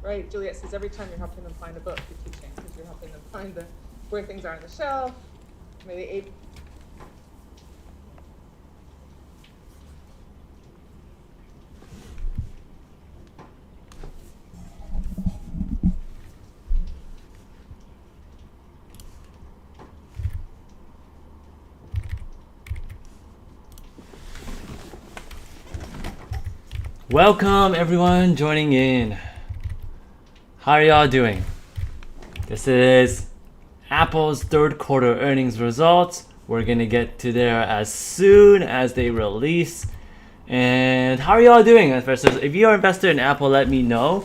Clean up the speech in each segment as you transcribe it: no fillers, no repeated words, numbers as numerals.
right? Juliet says every time you're helping them find a book, you're teaching because you're helping them find where things are on the shelf. Maybe Welcome everyone joining in. How are y'all doing? This is Apple's third quarter earnings results. We're gonna get to there as soon as they release. And how are y'all doing, investors? If you're an investor in Apple, let me know.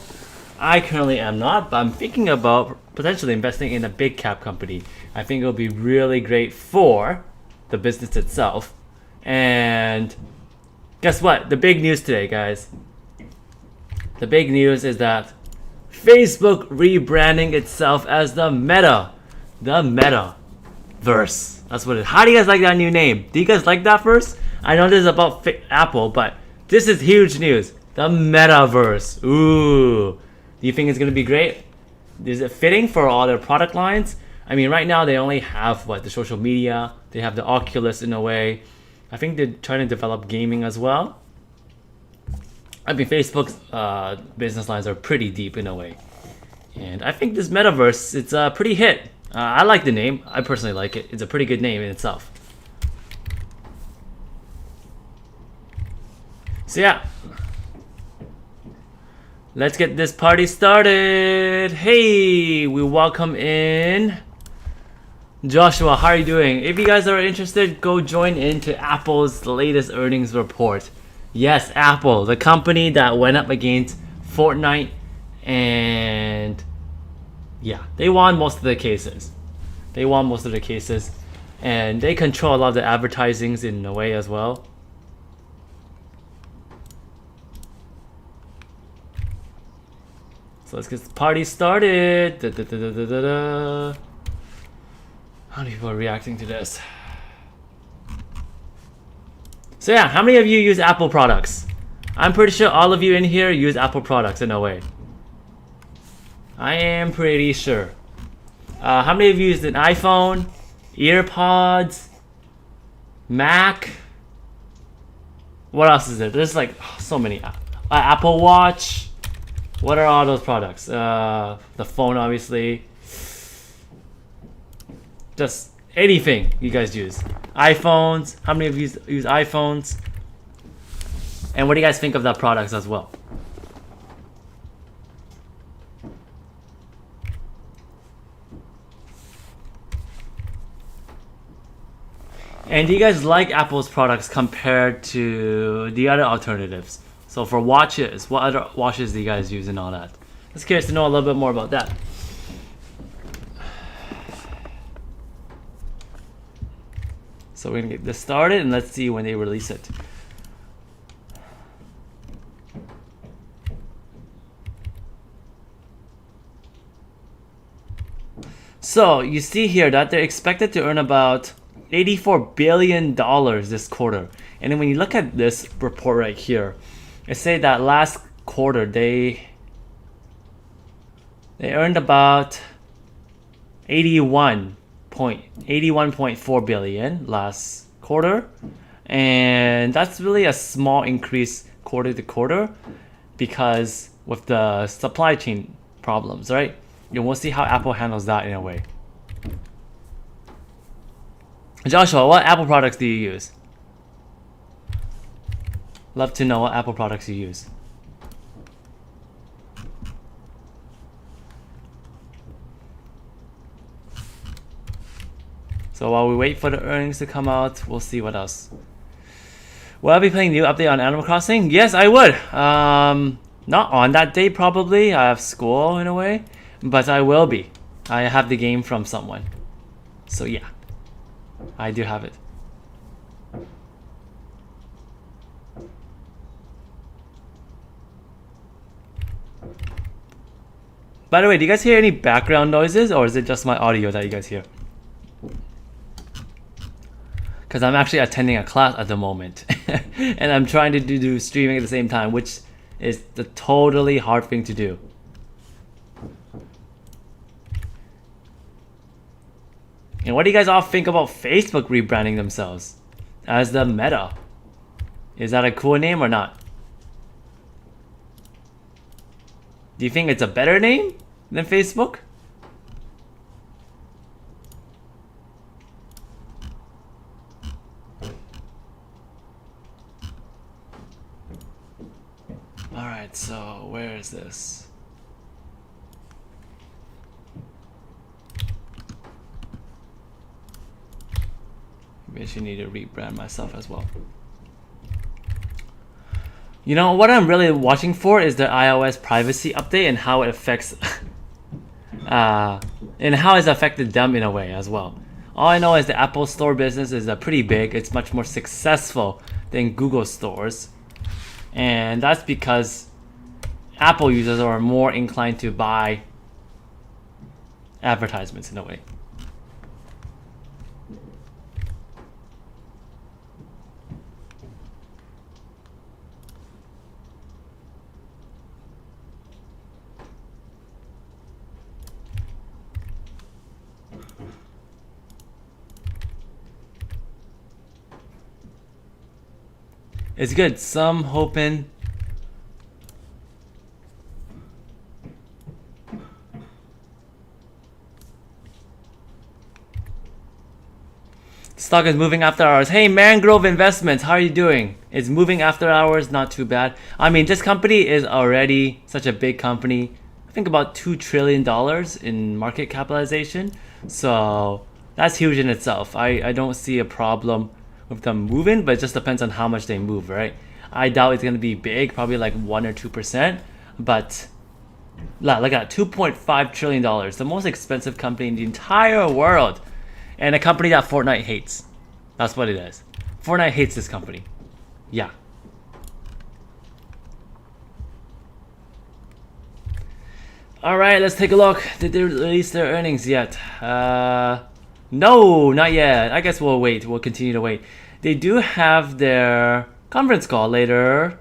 I currently am not, but I'm thinking about potentially investing in a big cap company. I think it'll be really great for the business itself. And guess what? The big news today, guys. The big news is that Facebook rebranding itself as the Metaverse. That's what it is. How do you guys like that new name? Do you guys like that first? I know this is about Apple, but this is huge news. The Metaverse. Ooh. Do you think it's going to be great? Is it fitting for all their product lines? I mean, right now they only have, the social media. They have the Oculus in a way. I think they're trying to develop gaming as well. I mean, Facebook's business lines are pretty deep in a way. And I think this Metaverse, it's a pretty hit. I like the name. I personally like it. It's a pretty good name in itself. So yeah. Let's get this party started. Hey, we welcome in Joshua. How are you doing? If you guys are interested, go join into Apple's latest earnings report. Yes, Apple, the company that went up against Fortnite, and yeah, they won most of the cases. And they control a lot of the advertisings in a way as well. So let's get the party started. How many people are reacting to this? So yeah, how many of you use Apple products? I'm pretty sure all of you in here use Apple products in a way. I am pretty sure. How many of you use an iPhone, EarPods, Mac? What else is there? There's like so many. Apple Watch. What are all those products? The phone, obviously. Just anything you guys use. iPhones. How many of you use iPhones? And what do you guys think of that products as well? And do you guys like Apple's products compared to the other alternatives? So for watches, what other watches do you guys use and all that? Just curious to know a little bit more about that. So we're gonna get this started and let's see when they release it. So you see here that they're expected to earn about $84 billion this quarter. And then when you look at this report right here, it say that last quarter they earned about 81.4 billion last quarter, and that's really a small increase quarter to quarter because with the supply chain problems, right? And we'll see how Apple handles that in a way. Joshua, what Apple products do you use? Love to know what Apple products you use. So while we wait for the earnings to come out, we'll see what else. Will I be playing new update on Animal Crossing? Yes, I would. Not on that day probably. I have school in a way, but I will be. I have the game from someone. So yeah, I do have it. By the way, do you guys hear any background noises or is it just my audio that you guys hear? Because I'm actually attending a class at the moment and I'm trying to do streaming at the same time, which is the totally hard thing to do. And what do you guys all think about Facebook rebranding themselves as the Meta? Is that a cool name or not? Do you think it's a better name than Facebook? Alright, so where is this? Maybe I should need to rebrand myself as well. You know, what I'm really watching for is the iOS privacy update and how it affects and how it's affected them in a way as well. All I know is the Apple Store business is pretty big. It's much more successful than Google stores. And that's because Apple users are more inclined to buy advertisements in a way. It's good. Some hoping stock is moving after hours. Hey, Mangrove Investments, how are you doing? It's moving after hours, not too bad. I mean, this company is already such a big company. I think about $2 trillion in market capitalization. So that's huge in itself. I don't see a problem with them moving, but it just depends on how much they move, right? I doubt it's going to be big, probably like 1 or 2%. But look at $2.5 trillion, the most expensive company in the entire world. And a company that Fortnite hates. That's what it is. Fortnite hates this company. Yeah. Alright, let's take a look. Did they release their earnings yet? No, not yet. I guess we'll wait. We'll continue to wait. They do have their conference call later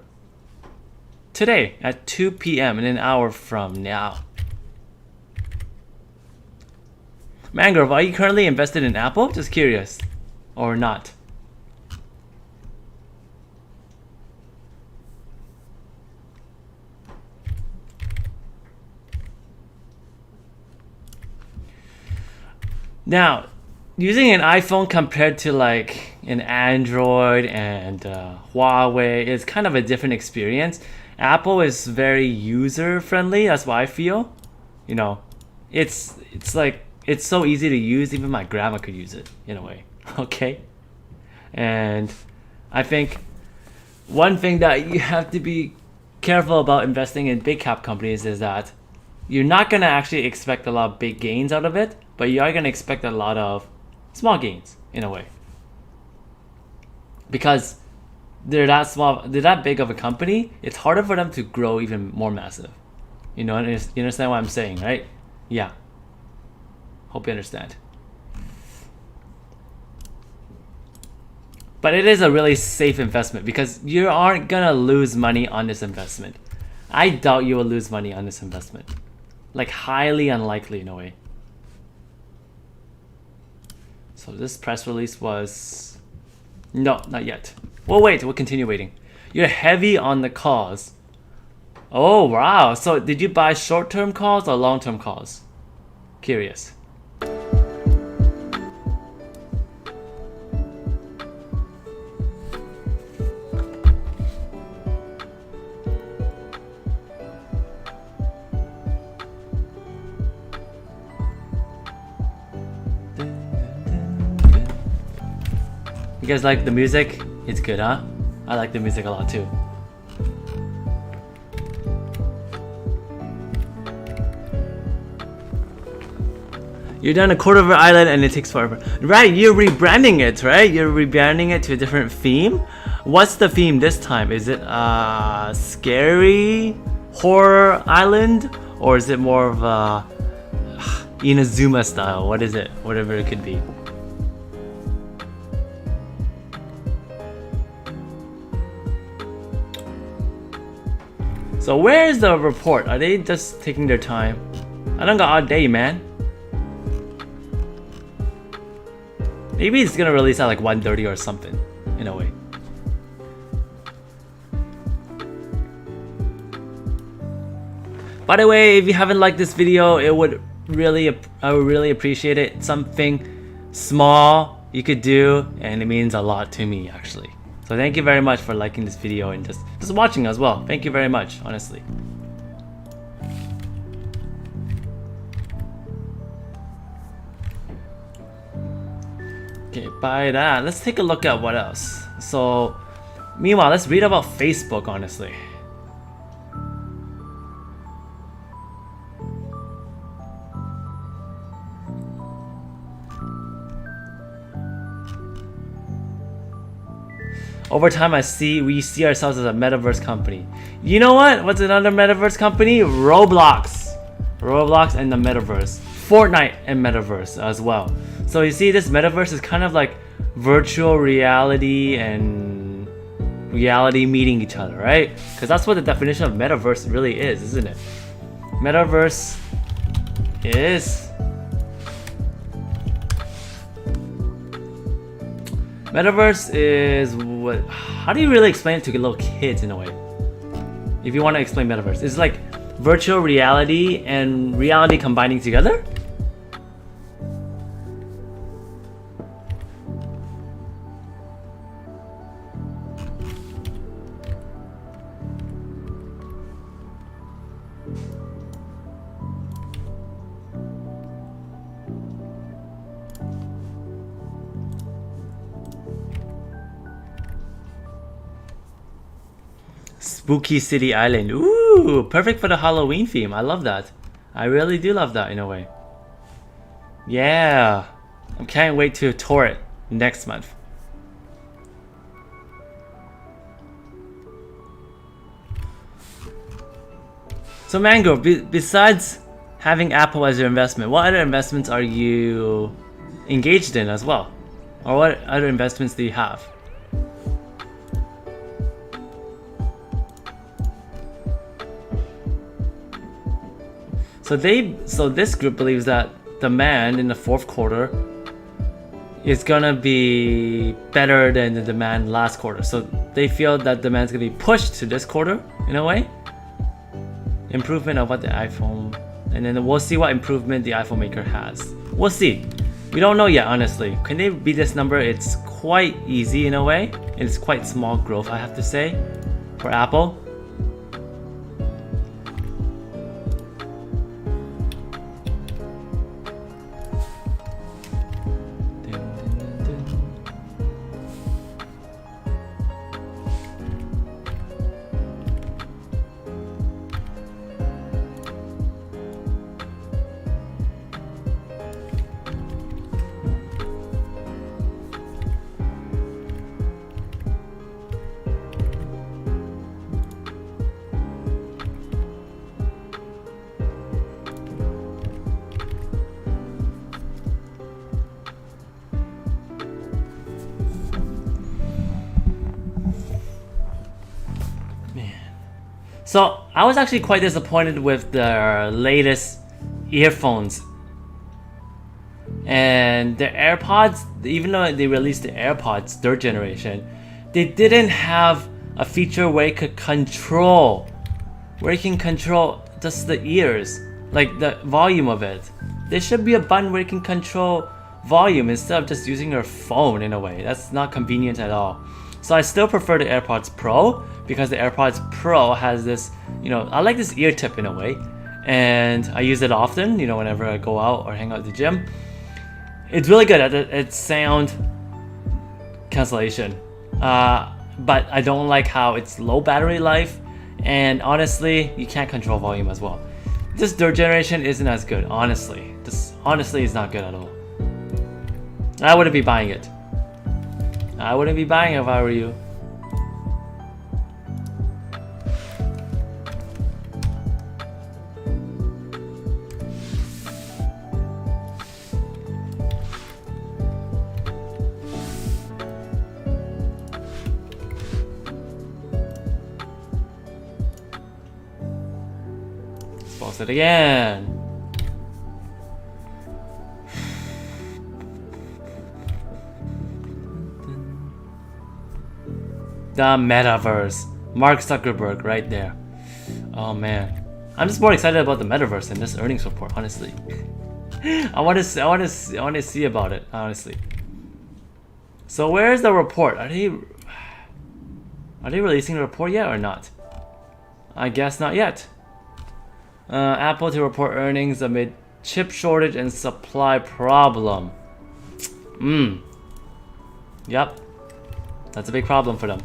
today at 2 p.m. in an hour from now. Mangrove, are you currently invested in Apple? Just curious. Or not? Now, using an iPhone compared to like an Android and Huawei is kind of a different experience. Apple is very user friendly. That's what I feel. You know, it's like it's so easy to use. Even my grandma could use it in a way. Okay, and I think one thing that you have to be careful about investing in big cap companies is that you're not gonna actually expect a lot of big gains out of it, but you are gonna expect a lot of small gains in a way, because they're that small, they're that big of a company. It's harder for them to grow even more massive. You know, you understand what I'm saying, right? Yeah. Hope you understand. But it is a really safe investment because you aren't gonna lose money on this investment. I doubt you will lose money on this investment. Like highly unlikely in a way. So this press release was... No, not yet. We'll wait, we'll continue waiting. You're heavy on the calls. Oh, wow. So did you buy short-term calls or long-term calls? Curious. You guys like the music? It's good, huh? I like the music a lot too. You're done a quarter of an island and it takes forever. Right, you're rebranding it, right? You're rebranding it to a different theme. What's the theme this time? Is it scary horror island? Or is it more of Inazuma style? What is it? Whatever it could be. So where is the report? Are they just taking their time? I don't got all day, man. Maybe it's gonna release at like 1:30 or something, in a way. By the way, if you haven't liked this video, I would really appreciate it. Something small you could do, and it means a lot to me actually. So thank you very much for liking this video and just watching as well. Thank you very much, honestly. Okay, by that, let's take a look at what else. So, meanwhile, let's read about Facebook, honestly. Over time, we see ourselves as a metaverse company. You know what? What's another metaverse company? Roblox. Roblox and the metaverse. Fortnite and metaverse as well. So you see, this metaverse is kind of like virtual reality and reality meeting each other, right? Because that's what the definition of metaverse really is, isn't it? Metaverse is... Metaverse is what? How do you really explain it to little kids in a way? If you want to explain metaverse, it's like virtual reality and reality combining together. Spooky City Island. Ooh, perfect for the Halloween theme. I love that. I really do love that in a way. Yeah. I can't wait to tour it next month. So Mango, besides having Apple as your investment, what other investments are you engaged in as well? Or what other investments do you have? So this group believes that demand in the fourth quarter is gonna be better than the demand last quarter. So they feel that demand is gonna be pushed to this quarter in a way. Improvement of what the iPhone, and then we'll see what improvement the iPhone maker has. We'll see. We don't know yet, honestly. Can they beat this number? It's quite easy in a way. It's quite small growth, I have to say, for Apple. So I was actually quite disappointed with their latest earphones and the AirPods. Even though they released the AirPods third generation, they didn't have a feature where you could control, just the ears, like the volume of it. There should be a button where you can control volume instead of just using your phone in a way. That's not convenient at all. So I still prefer the AirPods Pro because the AirPods Pro has this, I like this ear tip in a way, and I use it often, whenever I go out or hang out at the gym. It's really good at sound cancellation, but I don't like how it's low battery life, and honestly, you can't control volume as well. This third generation isn't as good, honestly. This honestly is not good at all. I wouldn't be buying it. I wouldn't be buying it if I were you. Let's pause it again. The metaverse. Mark Zuckerberg right there. Oh man. I'm just more excited about the metaverse than this earnings report, honestly. I want to see about it, honestly. So where's the report? Are they releasing the report yet or not? I guess not yet. Apple to report earnings amid chip shortage and supply problem. Yep. That's a big problem for them.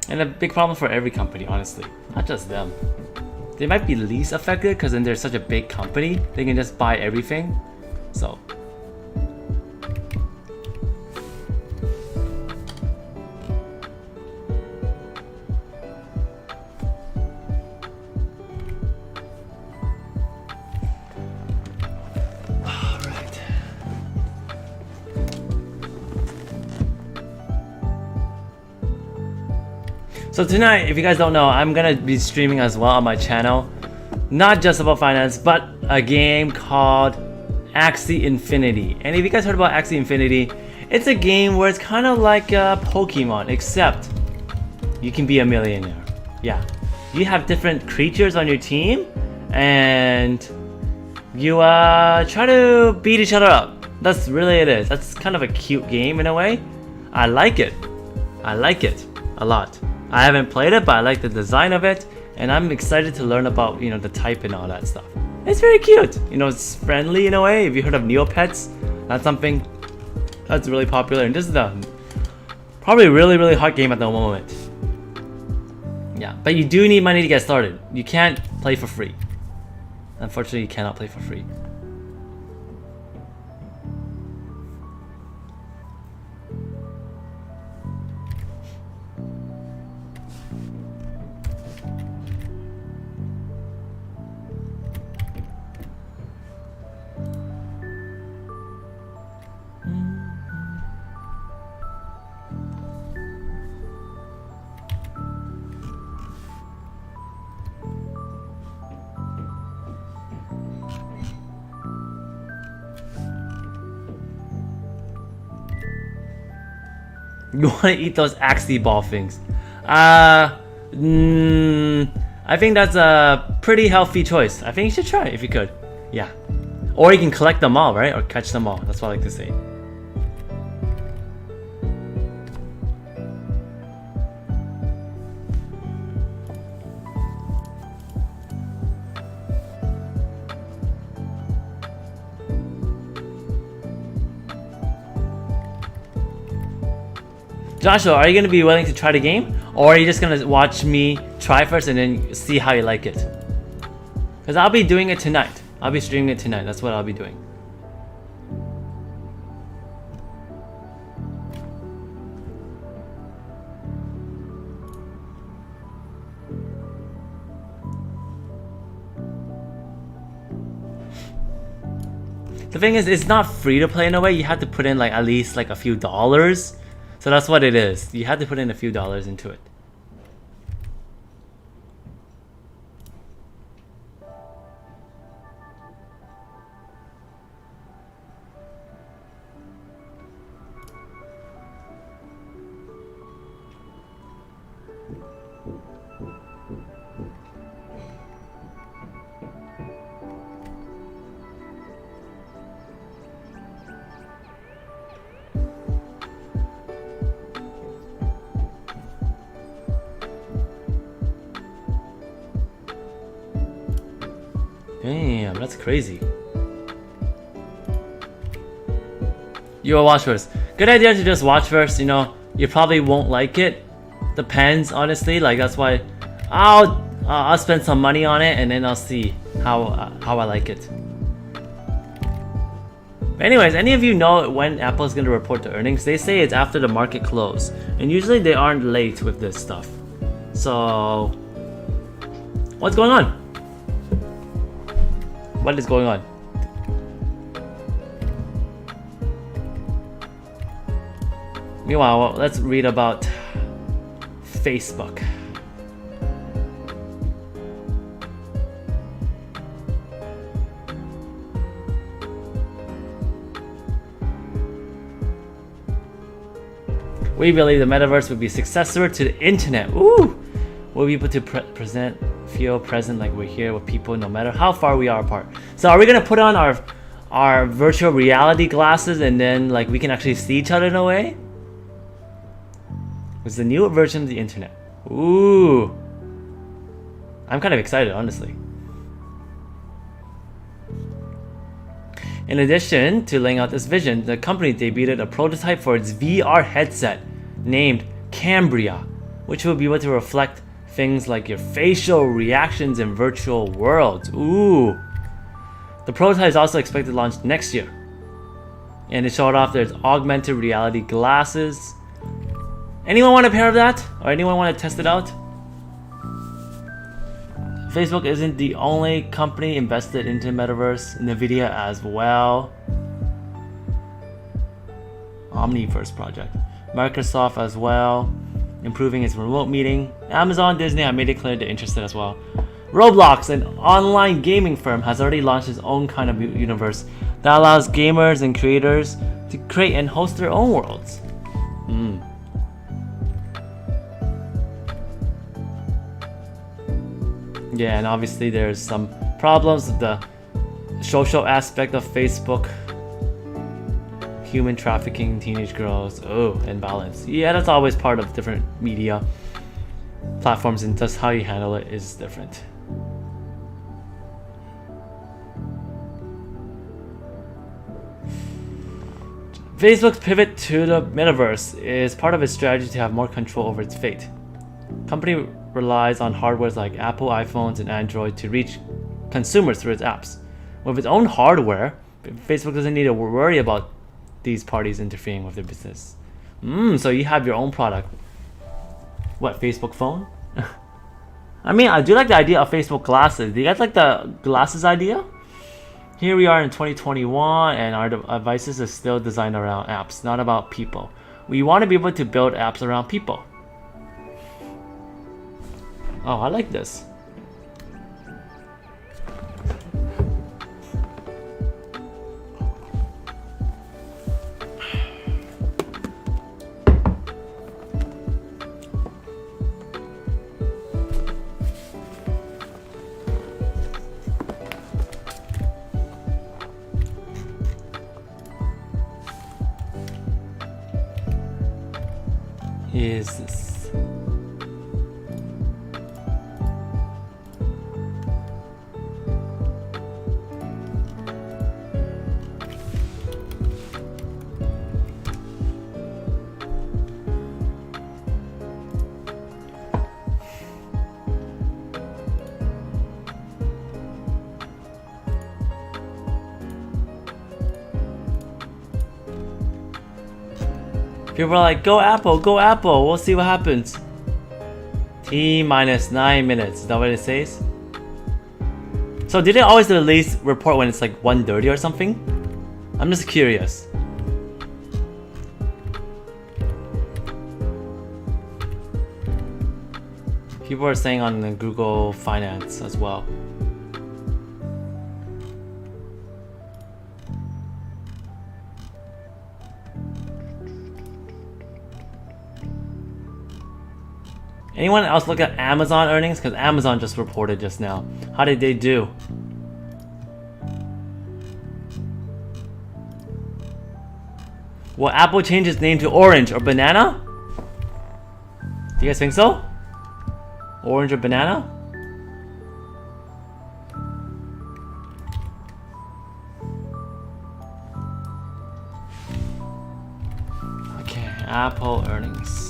And a big problem for every company, honestly. Not just them. They might be least affected because then they're such a big company, they can just buy everything. So. Alright. So tonight, if you guys don't know, I'm gonna be streaming as well on my channel. Not just about finance, but a game called Axie Infinity. And if you guys heard about Axie Infinity, it's a game where it's kind of like Pokemon, except you can be a millionaire. Yeah, you have different creatures on your team, and you try to beat each other up. That's really it is. That's kind of a cute game in a way. I like it. I like it a lot. I haven't played it, but I like the design of it, and I'm excited to learn about, you know, the type and all that stuff. It's very cute. You know, it's friendly in a way. If you heard of Neopets, that's something that's really popular, and this is the probably really hot game at the moment. Yeah, but you do need money to get started. You can't play for free. Unfortunately, you cannot play for free. You want to eat those Axie ball things? I think that's a pretty healthy choice. I think you should try it if you could. Yeah. Or you can collect them all, right? Or catch them all. That's what I like to say. Joshua, are you going to be willing to try the game? Or are you just going to watch me try first and then see how you like it? Because I'll be doing it tonight. I'll be streaming it tonight. That's what I'll be doing. The thing is, it's not free to play in a way. You have to put in like at least like a few dollars. So that's what it is. You have to put in a few dollars into it. Damn, that's crazy. You will watch first. Good idea to just watch first, you know. You probably won't like it. Depends, honestly. Like that's why I'll spend some money on it and then I'll see how I like it. But anyways, any of you know when Apple's gonna report the earnings? They say it's after the market close, and usually they aren't late with this stuff. So, what's going on? What is going on? Meanwhile, let's read about Facebook. We believe the metaverse will be a successor to the internet. Ooh! We'll be able to feel present like we're here with people no matter how far we are apart. So are we gonna put on our virtual reality glasses and then like we can actually see each other in a way? It's the new version of the internet. Ooh! I'm kind of excited, honestly. In addition to laying out this vision, the company debuted a prototype for its VR headset named Cambria, which will be able to reflect things like your facial reactions in virtual worlds. Ooh! The prototype is also expected to launch next year. And to show it off, there's augmented reality glasses. Anyone want a pair of that? Or anyone want to test it out? Facebook isn't the only company invested into Metaverse, Nvidia as well. Omniverse project. Microsoft as well, improving its remote meeting. Amazon, Disney have made it clear they're interested as well. Roblox, an online gaming firm, has already launched its own kind of universe that allows gamers and creators to create and host their own worlds. Yeah, and obviously there's some problems with the social aspect of Facebook. Human trafficking, teenage girls, imbalance. Yeah, that's always part of different media platforms, and just how you handle it is different. Facebook's pivot to the metaverse is part of its strategy to have more control over its fate. The company relies on hardware like Apple iPhones and Android to reach consumers through its apps. With its own hardware, Facebook doesn't need to worry about these parties interfering with their business. So you have your own product. What, Facebook phone? I mean, I do like the idea of Facebook glasses. Do you guys like the glasses idea? Here we are in 2021 and our devices are still designed around apps, not about people. We want to be able to build apps around people. Oh, I like this. Is this? People are like, go Apple, we'll see what happens. T minus 9 minutes, is that what it says? So did they always release report when it's like 1:30 or something? I'm just curious. People are saying on the Google Finance as well. Anyone else look at Amazon earnings? Because Amazon just reported just now. How did they do? Will Apple change its name to Orange or Banana? Do you guys think so? Orange or Banana? Okay, Apple earnings.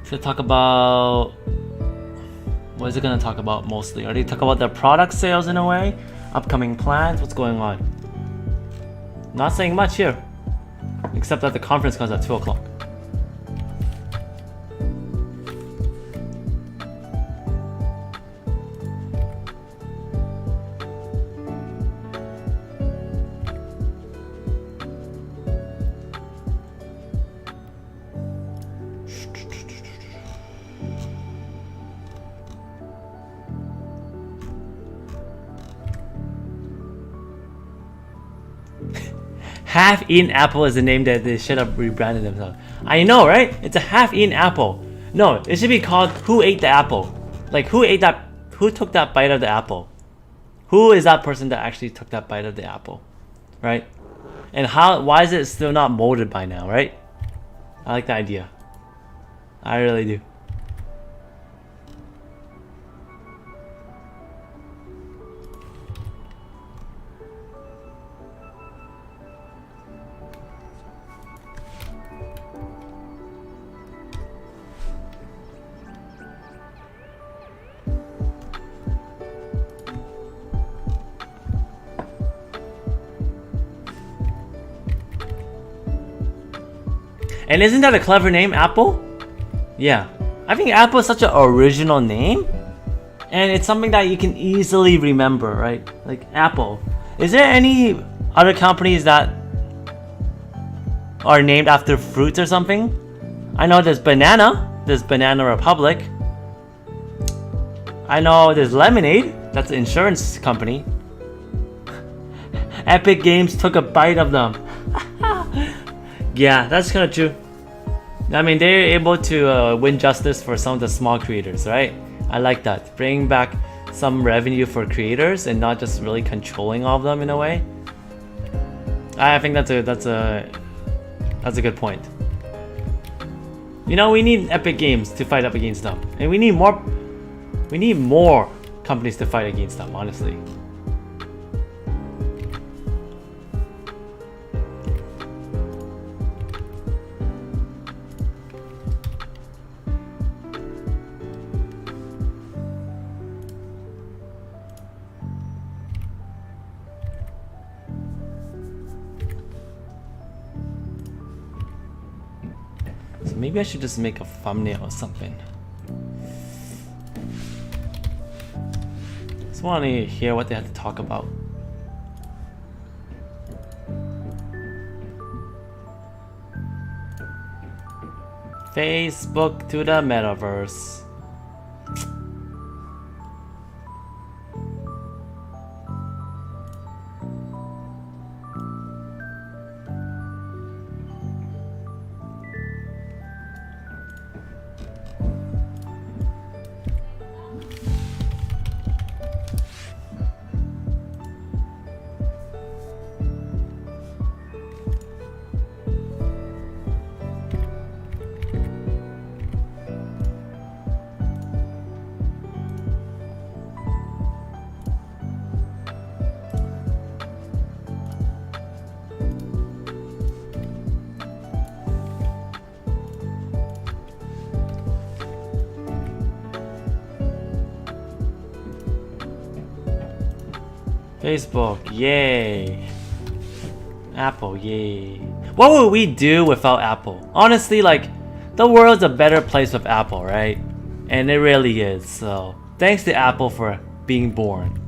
To talk about, what is it going to talk about mostly? Are they talk about their product sales in a way? Upcoming plans? What's going on? Not saying much here, except that the conference comes at 2 o'clock. Half-eaten apple is the name that they should have rebranded themselves. I know, right? It's a half-eaten apple. No, it should be called Who Ate the Apple? Like, who ate that? Who took that bite of the apple? Who is that person that actually took that bite of the apple? Right? And why is it still not molded by now, right? I like the idea. I really do. And isn't that a clever name, Apple? Yeah. I think Apple is such an original name. And it's something that you can easily remember, right? Like Apple. Is there any other companies that are named after fruits or something? I know there's Banana Republic. I know there's Lemonade, that's an insurance company. Epic Games took a bite of them. Yeah, that's kind of true. I mean, they're able to win justice for some of the small creators, right? I like that. Bring back some revenue for creators and not just really controlling all of them in a way. I think that's a good point. You know, we need Epic Games to fight up against them, and we need more companies to fight against them, honestly. So maybe I should just make a thumbnail or something. Just want to hear what they had to talk about. Facebook to the metaverse. Facebook, yay. Apple, yay. What would we do without Apple? Honestly, like, the world's a better place with Apple, right? And it really is, so thanks to Apple for being born.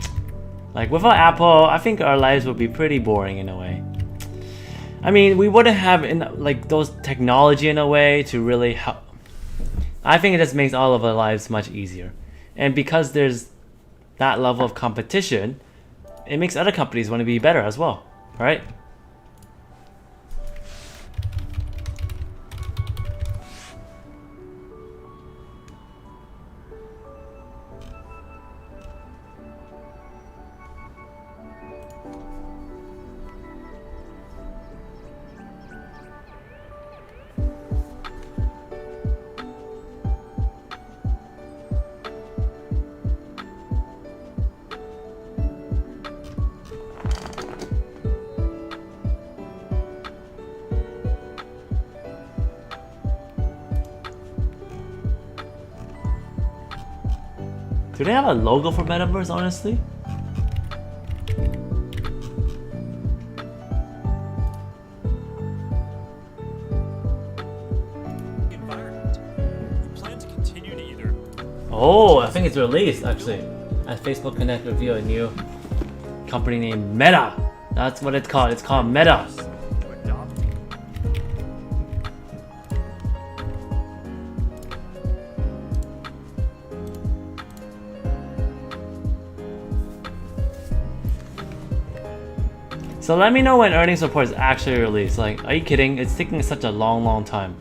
Like, without Apple, I think our lives would be pretty boring in a way. I mean, we wouldn't have like those technology in a way to really help. I think it just makes all of our lives much easier. And because there's that level of competition, it makes other companies want to be better as well, right? Do they have a logo for Metaverse, honestly? Environment. We plan to continue to either. Oh, I think it's released actually. At Facebook Connect reveal a new company named Meta. That's what it's called. It's called Meta. To adopt. So let me know when earnings report is actually released. Like, are you kidding? It's taking such a long time.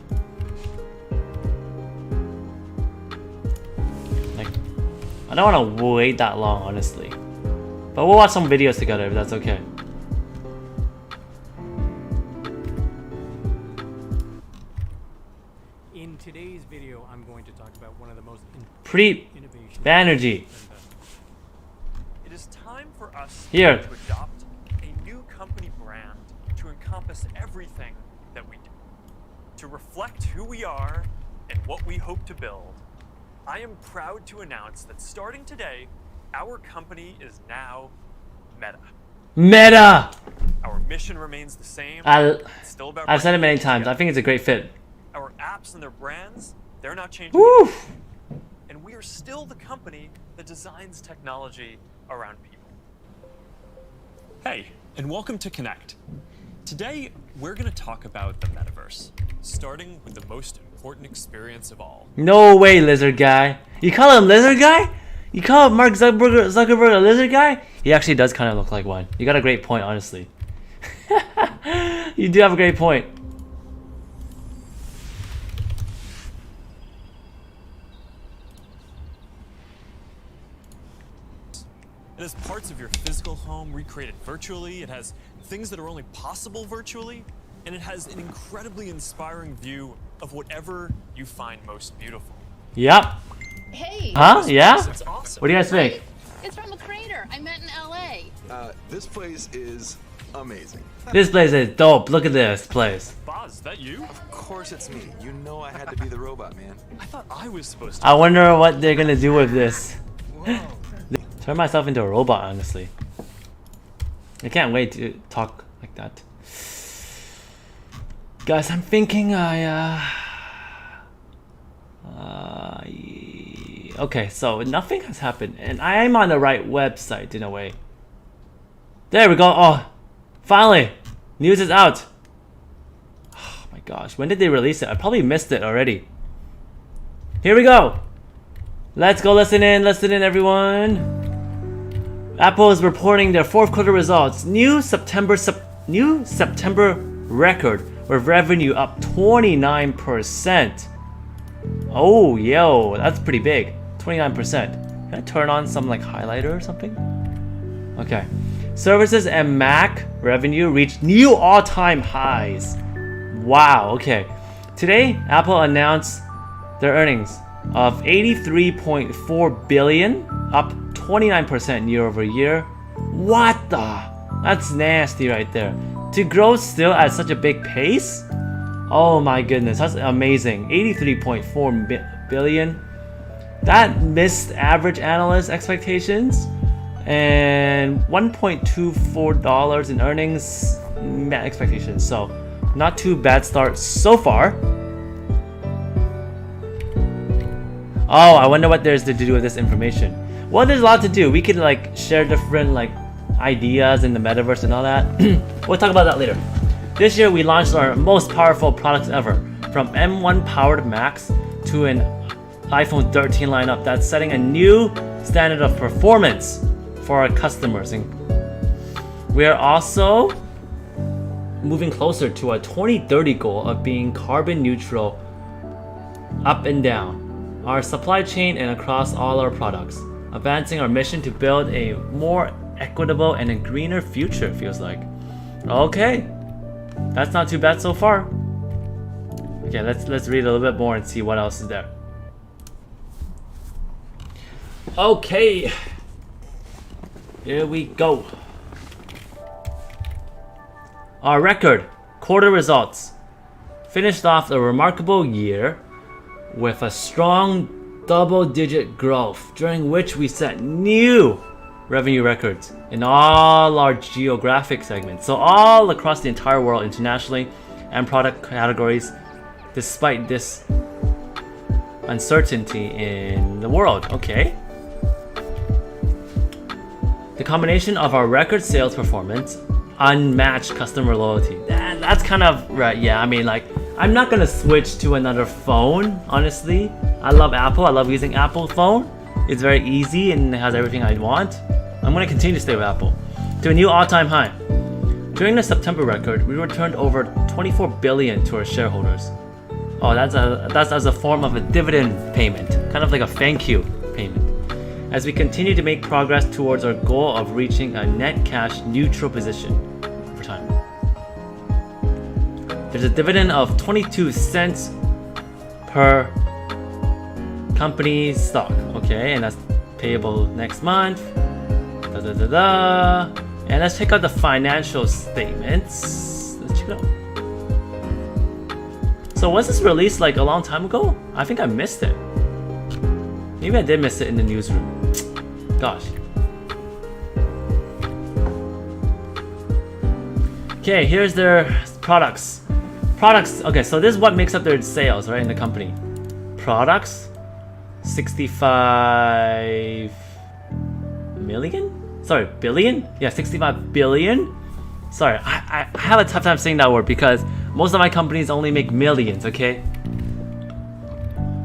Like, I don't want to wait that long, honestly. But we'll watch some videos together if that's okay. In today's video, I'm going to talk about one of the most Pretty innovations. Banerjee. It is time for us Here. to adopt a new company brand to encompass everything that we do, to reflect who we are and what we hope to build. I am proud to announce that starting today, our company is now Meta. Meta! Our mission remains the same. I've It's still about said it bringing many people times. I together. think it's a great fit. Our apps and their brands, they're not changing. Woo! And we are still the company that designs technology around people. Hey, and welcome to Connect. Today, we're going to talk about the metaverse, starting with the most important experience of all. No way, lizard guy. You call him lizard guy? You call Mark Zuckerberg a lizard guy? He actually does kind of look like one. You got a great point, honestly. You do have a great point. It has parts of your physical home recreated virtually, it has things that are only possible virtually, and it has an incredibly inspiring view of whatever you find most beautiful. Yep. Hey, Huh? Yeah? It's awesome. What do you guys think? it's from a creator I met in LA. This place is amazing. This place is dope. Look at this place. Boz, is that you? Of course it's me. You know I had to be the robot, man. I thought I was supposed to. I wonder what they're gonna do with this. Whoa. Turn myself into a robot, honestly. I can't wait to talk like that. Guys, I'm thinking okay, so nothing has happened, and I am on the right website in a way. There we go. Oh, finally, news is out. Oh my gosh, when did they release it? I probably missed it already. Here we go. Let's go listen in, everyone. Apple is reporting their fourth quarter results. New September record with revenue up 29%. Oh, yo, that's pretty big. 29%. Can I turn on some like highlighter or something? Okay. Services and Mac revenue reached new all-time highs. Wow, okay. Today, Apple announced their earnings of $83.4 billion, up 29% year over year. What the? That's nasty right there. To grow still at such a big pace? Oh my goodness, that's amazing. 83.4 billion. That missed average analyst expectations. And $1.24 in earnings met expectations. So not too bad start so far. Oh, I wonder what there's to do with this information. Well, there's a lot to do. We could like share different like ideas in the metaverse and all that. We'll talk about that later. This year we launched our most powerful products ever, from M1 powered Macs to an iPhone 13 lineup that's setting a new standard of performance for our customers. And we are also moving closer to a 2030 goal of being carbon neutral up and down our supply chain and across all our products, advancing our mission to build a more equitable and a greener future, it feels like. Okay, that's not too bad so far. Okay, let's read a little bit more and see what else is there. Okay, here we go. Our record quarter results finished off a remarkable year with a strong double-digit growth, during which we set new revenue records in all our geographic segments. So all across the entire world, internationally, and product categories, despite this uncertainty in the world. Okay. The combination of our record sales performance, unmatched customer loyalty. That's kind of right. Yeah, I mean, like, I'm not gonna switch to another phone, honestly. I love Apple. I love using Apple phone. It's very easy and it has everything I want. I'm gonna continue to stay with Apple. To a new all-time high. During the September record, we returned over 24 billion to our shareholders. Oh, that's as a form of a dividend payment, kind of like a thank you payment. As we continue to make progress towards our goal of reaching a net cash neutral position over time. There's a dividend of 22 cents per company's stock, okay, and that's payable next month. And let's check out the financial statements. Let's check it out. So was this released like a long time ago? I think I missed it. Maybe I did miss it in the newsroom. Gosh. Okay, here's their products. Okay, so this is what makes up their sales, right, in the company. Products, 65 million? Sorry, billion? Yeah, 65 billion. Sorry, I have a tough time saying that word because most of my companies only make millions, okay?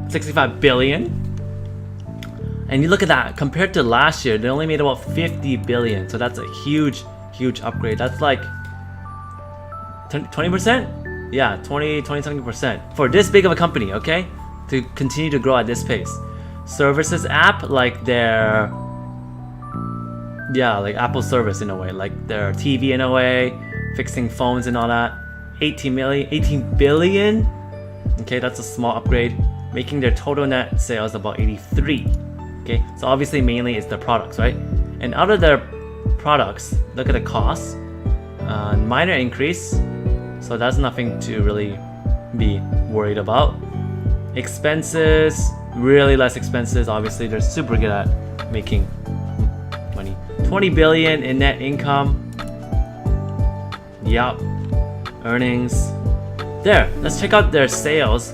65 billion. And you look at that, compared to last year, they only made about 50 billion. So that's a huge upgrade. That's like 20%? Yeah, 20-something% for this big of a company, okay? To continue to grow at this pace. Services app, like their, yeah, like Apple service in a way, like their TV in a way, fixing phones and all that. 18 billion. Okay, that's a small upgrade, making their total net sales about 83. Okay, so obviously mainly it's the products, right? And out of their products, look at the costs. Minor increase, so that's nothing to really be worried about. Expenses, really less expenses. Obviously, they're super good at making money. 20 billion in net income. Yup. Earnings. There, let's check out their sales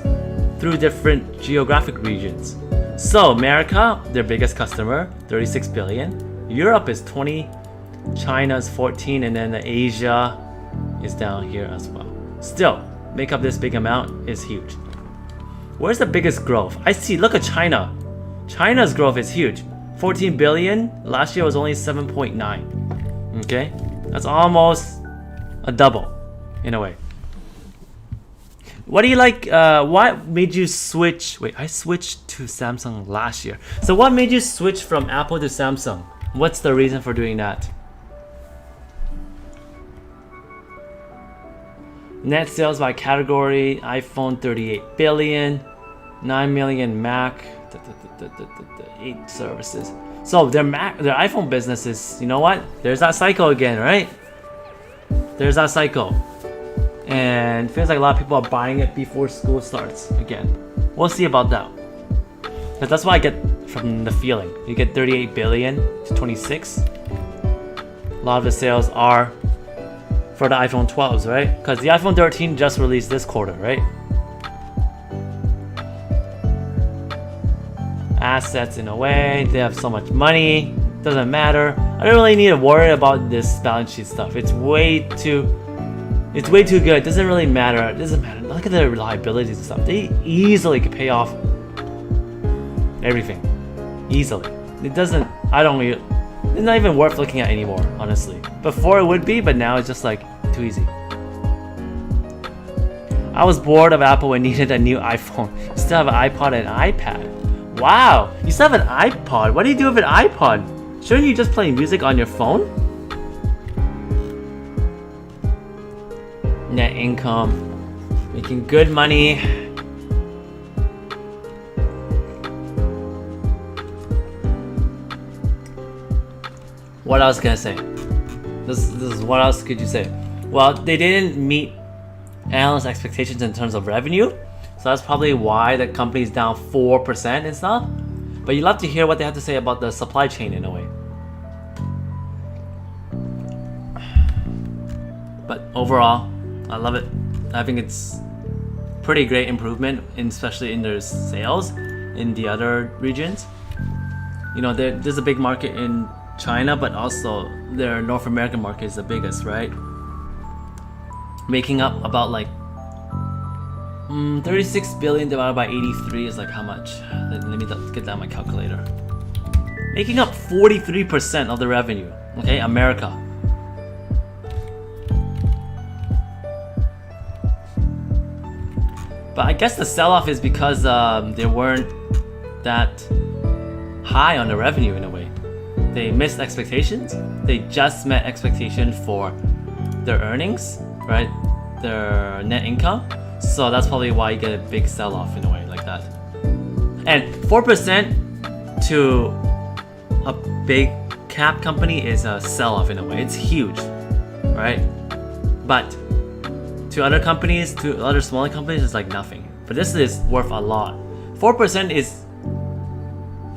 through different geographic regions. So America, their biggest customer, 36 billion. Europe is 20, China's 14, and then Asia is down here as well. Still, make up this big amount is huge. Where's the biggest growth? I see, look at China. China's growth is huge. 14 billion, last year was only 7.9. Okay, that's almost a double in a way. What do you like? What made you switch? Wait, I switched to Samsung last year. So what made you switch from Apple to Samsung? What's the reason for doing that? Net sales by category: iPhone 38 billion, 9 million Mac, 8 services. So their iPhone business is, you know what? There's that cycle again, right? There's that cycle. And it feels like a lot of people are buying it before school starts again. We'll see about that. Because that's what I get from the feeling. You get 38 billion to 26. A lot of the sales are for the iPhone 12s, right? Because the iPhone 13 just released this quarter, right? Assets in a way, they have so much money, doesn't matter. I don't really need to worry about this balance sheet stuff. It's way too good. It doesn't really matter. It doesn't matter. Look at their liabilities and stuff. They easily could pay off everything. Easily. It's not even worth looking at anymore, honestly. Before it would be, but now it's just like too easy. I was bored of Apple and needed a new iPhone. You still have an iPod and iPad. Wow, you still have an iPod. What do you do with an iPod? Shouldn't you just play music on your phone? Net income, making good money. What else can I say? This is what else could you say? Well, they didn't meet analyst expectations in terms of revenue, so that's probably why the company's down 4% and stuff. But you love to hear what they have to say about the supply chain in a way. But overall, I love it. I think it's pretty great improvement, especially in their sales in the other regions. You know, there's a big market in China, but also their North American market is the biggest, right? Making up about like 36 billion divided by 83 is like how much? Let me get that on my calculator. Making up 43% of the revenue. Okay, America. But I guess the sell-off is because they weren't that high on the revenue in a way. They missed expectations. They just met expectation for their earnings, right? Their net income. So that's probably why you get a big sell-off in a way like that. And 4% to a big cap company is a sell-off in a way. It's huge, right? But to other companies, to other smaller companies, it's like nothing. But this is worth a lot. 4% is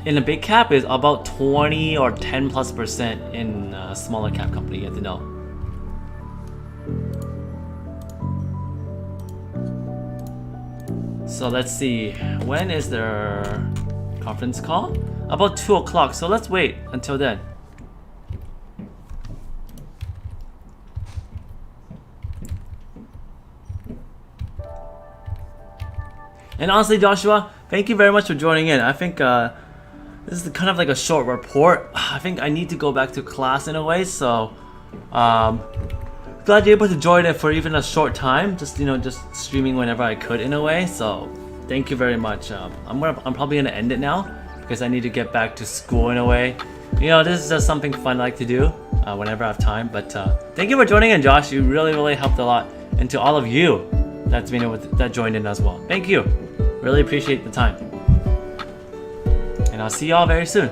in a big cap is about 20 or 10+% in a smaller cap company. You have to know. So let's see, when is their conference call? About 2 o'clock, so let's wait until then. And honestly, Joshua, thank you very much for joining in. I think this is kind of like a short report. I think I need to go back to class in a way, so glad you're able to join it for even a short time. Just just streaming whenever I could in a way. So thank you very much. I'm probably gonna end it now because I need to get back to school in a way. This is just something fun I like to do whenever I have time. But thank you for joining in, Josh. You really helped a lot, and to all of you that joined in as well. Thank you. Really appreciate the time. And I'll see y'all very soon.